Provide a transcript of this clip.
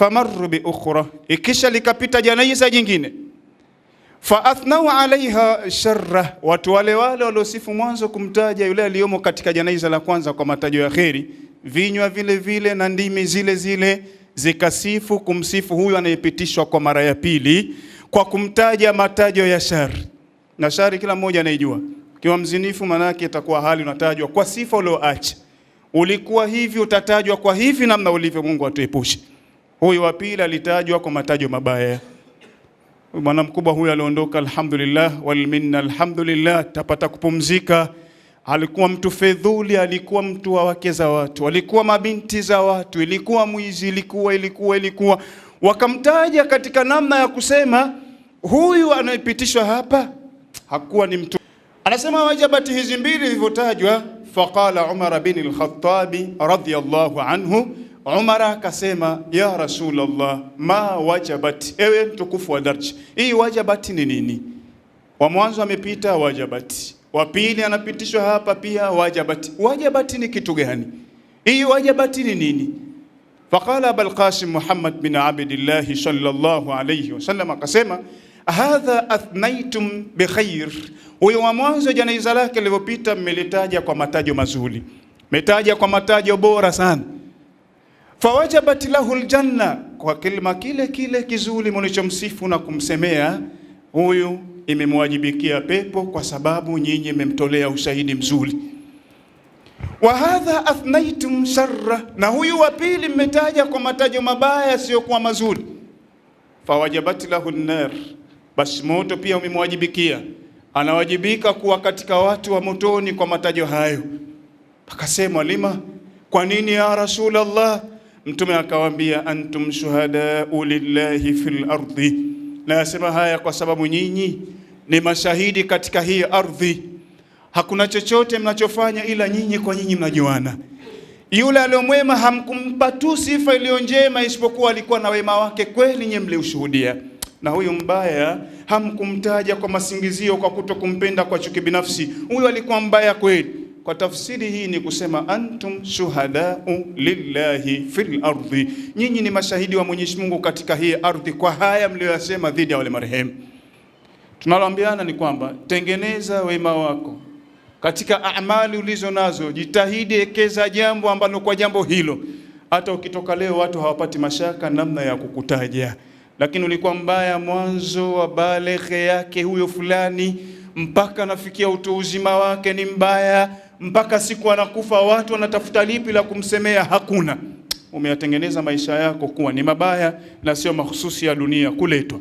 famarru bi ukhra, ikisha likapita janaiza jingine, fa athnau alaiha sharra, watu wale waliosifu mwanzo kumtaja yule aliyomo katika janaiza la kwanza kwa matajo ya kheri, vinywa vile vile na ndimi zile zile zikasifu kumsifu huyu anayepitishwa kwa mara ya pili kwa kumtaja matajo ya shari. Na shari kila mmoja anaijua. Kiwa mzinifu manake itakuwa hali unatajwa kwa sifa ulioacha. Ulikuwa hivi utatajwa kwa hivi namna ulivyo, Mungu atuepushe. Huyu wa pili alitajwa kwa matajo mabaya. Bwana mkubwa huyu aliondoka, alhamdulillah wal minna, alhamdulillah, tapata kupumzika. Alikuwa mtu fedhuli, alikuwa mtu wa wake za watu, alikuwa mabinti za watu, ilikuwa mwizi, ilikuwa wakamtaja katika namna ya kusema huyu anayepitishwa hapa hakuwa ni mtu. Anasema wajabati hizi mbili zilivyotajwa, faqala Umar bin al-Khattab radhiyallahu anhu, Umar akasema ya Rasulullah, ma wajabati, ewe mtukufu wa daraja, hii wajabati ni nini? Wa mwanzo amepita wajabati, wa pili anapitishwa hapa pia wajabati. Wajabati ni kitu gani? Hii wajabati ni nini? Faqala Abul Qasim Muhammad bin Abdillah sallallahu alayhi wasallam akasema, hadha athnaitum bi khair. Huyo wa mwanzo janaiza lake lilipopita mmelitaja kwa matajo mazuri, metaja kwa matajo bora sana. Fawajabat lahu aljanna, kwa kilima kile kile kizuri mlichomsifu na kumsemea huyu imemwajibikia pepo kwa sababu nyinyi mmemtolea ushahidi mzuri. Wa hadha athnaitum sharra, na huyu wa pili mmetaja kwa matajo mabaya sio kwa mazuri. Fawajabat lahu an-nar, basi moto pia umemwajibikia, anawajibika kuwa katika watu wa motoni kwa matajo hayo. Akasema lima, kwa nini ya Rasulullah? Mtume akawaambia, antum shuhadau lillahi fil ardi, na yasema haya kwa sababu nyinyi ni mashahidi katika hii ardhi. Hakuna chochote mnachofanya ila nyinyi kwa nyinyi mnajuana. Yule aliyomwema hamkumpa tu sifa iliyo njema, isipokuwa alikuwa na wema wake kweli, nyinyi mliushuhudia. Na huyu mbaya hamkumtaja kwa masingizio, kwa kutokumpenda kwa chuki binafsi. Huyu alikuwa mbaya kweli. Kwa tafsiri hii ni kusema antum shuhadau lillahi fil ardi, nyinyi ni mashahidi wa Mwenyezi Mungu katika hii ardhi kwa haya mlioyasema dhidi ya wale marehemu. Tunaloambiana ni kwamba tengeneza wema wako katika amali ulizo nazo, jitahidi ekeza jambo ambalo kwa jambo hilo hata ukitoka leo watu hawapati mashaka namna ya kukutaja. Lakini ulikuwa mbaya mwanzo wa baleghe yake huyo fulani, mpaka nafikia utu uzima wake ni mbaya, mpaka siku anakufa watu wanatafuta lipi la kumsemea, hakuna. Umeyatengeneza maisha yako kuwa ni mabaya na sio mahususi ya dunia kuletwa.